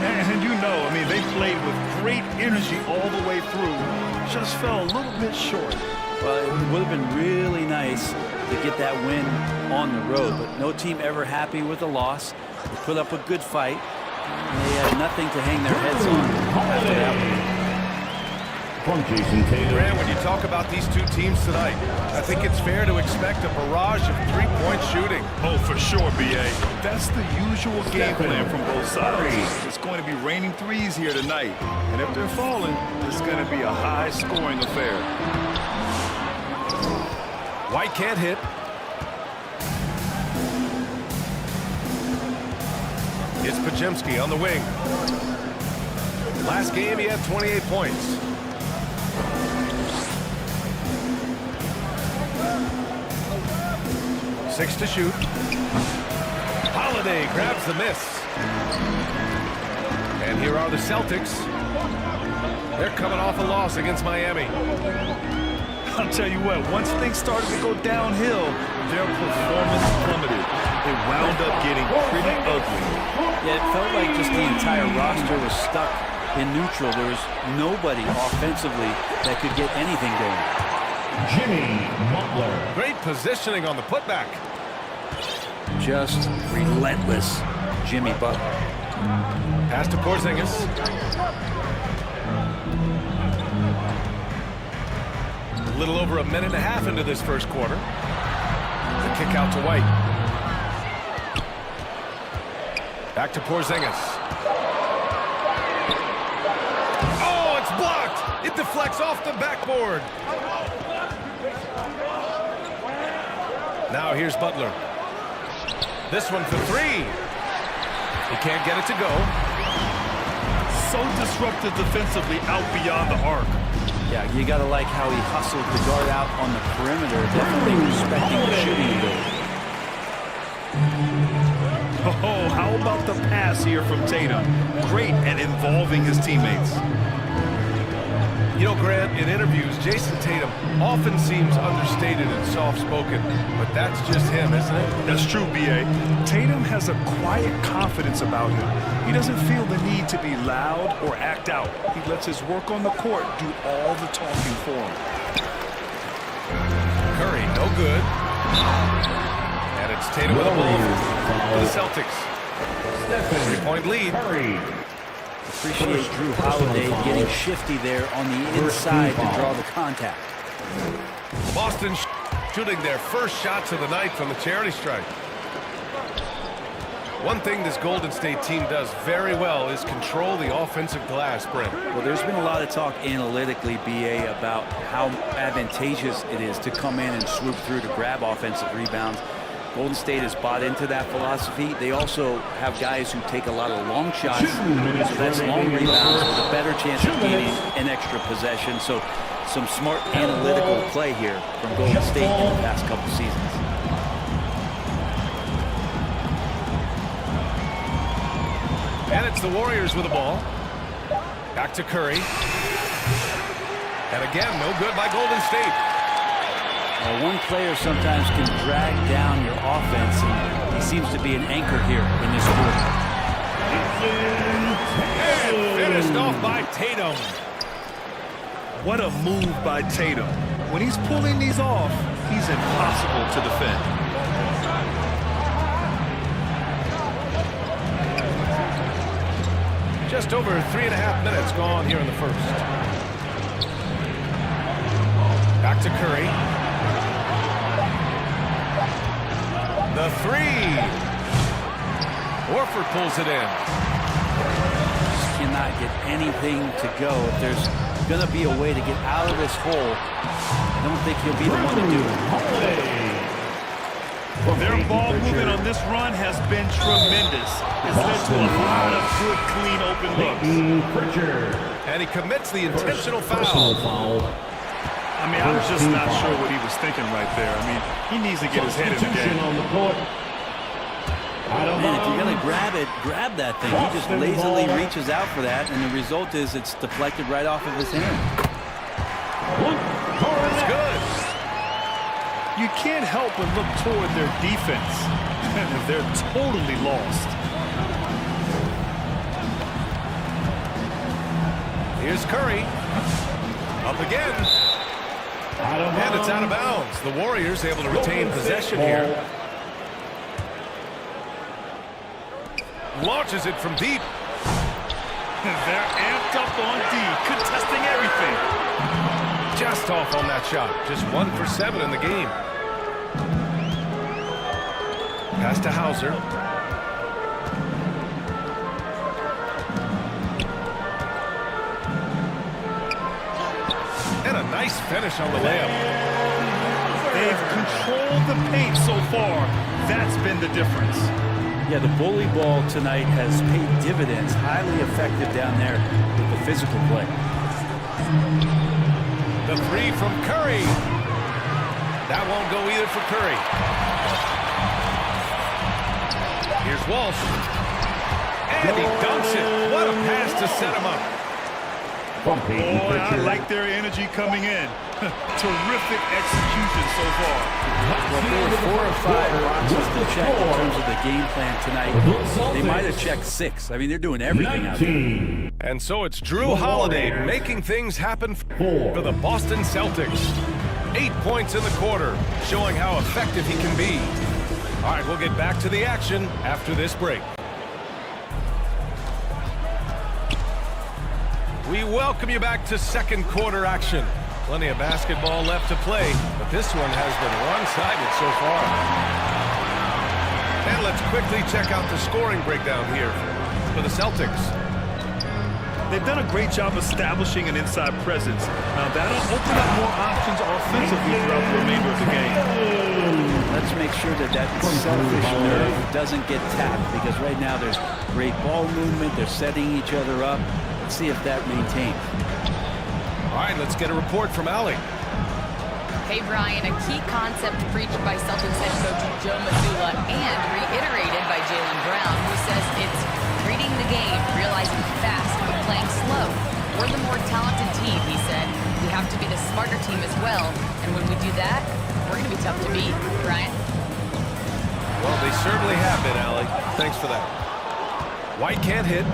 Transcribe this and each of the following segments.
And you know, I mean, they played with great energy all the way through. Just fell a little bit short. Well, it would have been really nice to get that win on the road, but no team ever happy with a loss. They put up a good fight, and they had nothing to hang their heads on after that one. Grant, when you talk about these two teams tonight, I think it's fair to expect a barrage of three-point shooting. Oh, for sure, B.A. That's the usual game plan from both sides. It's going to be raining threes here tonight, and if they're falling, it's going to be a high-scoring affair. White can't hit. It's Pajemski on the wing. Last game, he had 28 points. Six to shoot. Holiday grabs the miss. And here are the Celtics. They're coming off a loss against Miami. I'll tell you what, once things started to go downhill, their performance plummeted. It wound up getting pretty ugly. Yeah, it felt like just the entire roster was stuck in neutral. There was nobody offensively that could get anything going. Jimmy Butler. Great positioning on the putback. Just relentless Jimmy Butler. Pass to Porzingis. A little over a minute and a half into this first quarter. The kick out to White. Back to Porzingis. Oh, it's blocked. It deflects off the backboard. Now here's Butler. This one for three. He can't get it to go. So disruptive defensively out beyond the arc. Yeah, you got to like how he hustled the guard out on the perimeter, definitely respecting the shooting ability. Oh, how about the pass here from Tatum? Great at involving his teammates. You know, Grant, in interviews, Jason Tatum often seems understated and soft-spoken, but that's just him, isn't it? That's true, B.A. Tatum has a quiet confidence about him. He doesn't feel the need to be loud or act out. He lets his work on the court do all the talking for him. Curry, no good. And it's Tatum with a ball for the Celtics. 3-point lead. Curry. Appreciate Drew Holiday getting shifty there on the inside to draw the contact. Boston shooting their first shots of the night from the charity stripe. One thing this Golden State team does very well is control the offensive glass, Brent. Well, there's been a lot of talk analytically, BA, about how advantageous it is to come in and swoop through to grab offensive rebounds. Golden State has bought into that philosophy. They also have guys who take a lot of long shots, so that's long rebounds with a better chance of gaining an extra possession. So some smart analytical play here from Golden State in the past couple seasons. And it's the Warriors with the ball. Back to Curry. And again, no good by Golden State. One player sometimes can drag down your offense, and he seems to be an anchor here in this quarter. And finished off by Tatum. What a move by Tatum. When he's pulling these off, he's impossible to defend. Just over 3.5 minutes gone here in the first. Back to Curry. The three. Horford pulls it in. Just cannot get anything to go. If there's going to be a way to get out of this hole, I don't think he'll be the one to do it. Their ball movement on this run has been tremendous. It's led to a lot of good, clean, open looks. And he commits the intentional foul. I mean, I'm just not sure what he was thinking right there. I mean, he needs to get his head in the game. Man, if you're going to grab it, grab that thing. He just lazily reaches out for that, and the result is it's deflected right off of his hand. It's good. You can't help but look toward their defense. They're totally lost. Here's Curry. Up again. And it's out of bounds. The Warriors able to retain possession here. Launches it from deep. They're amped up on D, contesting everything. Just off on that shot. Just 1 for 7 in the game. Pass to Hauser. And a nice finish on the layup. They've controlled the paint so far. That's been the difference. Yeah, the bully ball tonight has paid dividends. Highly effective down there with the physical play. The three from Curry. That won't go either for Curry. Here's Walsh. And he dunks it. What a pass to set him up. Boy, I like their energy coming in. Terrific execution so far. Well, there were 4 or 5 boxes to check in terms of the game plan tonight. They might have checked 6. I mean, they're doing everything out there. And so it's Drew Holiday making things happen for the Boston Celtics. 8 points in the quarter, showing how effective he can be. All right, we'll get back to the action after this break. We welcome you back to second quarter action. Plenty of basketball left to play, but this one has been one-sided so far. And let's quickly check out the scoring breakdown here for the Celtics. They've done a great job establishing an inside presence. Now that'll open up more options offensively throughout the remainder of the game. Let's make sure that that selfish nerve doesn't get tapped, because right now there's great ball movement. They're setting each other up. Let's see if that maintains. All right, let's get a report from Allie. Hey, Brian, a key concept preached by Celtics head coach Joe Mazzulla and reiterated by Jaylen Brown, who says it's reading the game, realizing fast, but playing slow. We're the more talented team, he said. We have to be the smarter team as well, and when we do that, we're going to be tough to beat. Brian? Well, they certainly have been, Allie. Thanks for that. White can't hit.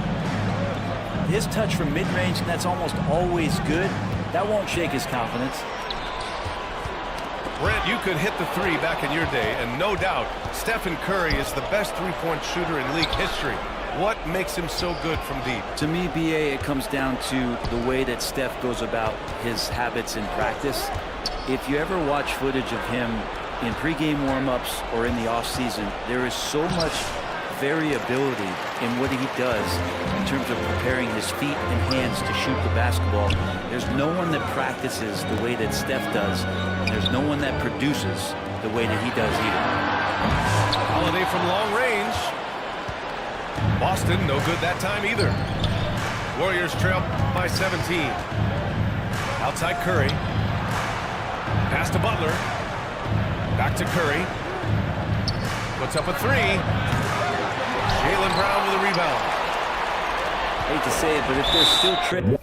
His touch from mid-range, that's almost always good. That won't shake his confidence. Brent, you could hit the three back in your day, and no doubt, Stephen Curry is the best three-point shooter in league history. What makes him so good from deep? To me, BA, it comes down to the way that Steph goes about his habits in practice. If you ever watch footage of him in pregame warm-ups or in the offseason, there is so much variability in what he does in terms of preparing his feet and hands to shoot the basketball. There's no one that practices the way that Steph does, and there's no one that produces the way that he does either. Holiday from long range. Boston, no good that time either. Warriors trail by 17. Outside Curry. Pass to Butler. Back to Curry. Puts up a three. Jaylen Brown with a rebound. Hate to say it, but if they're still tripping.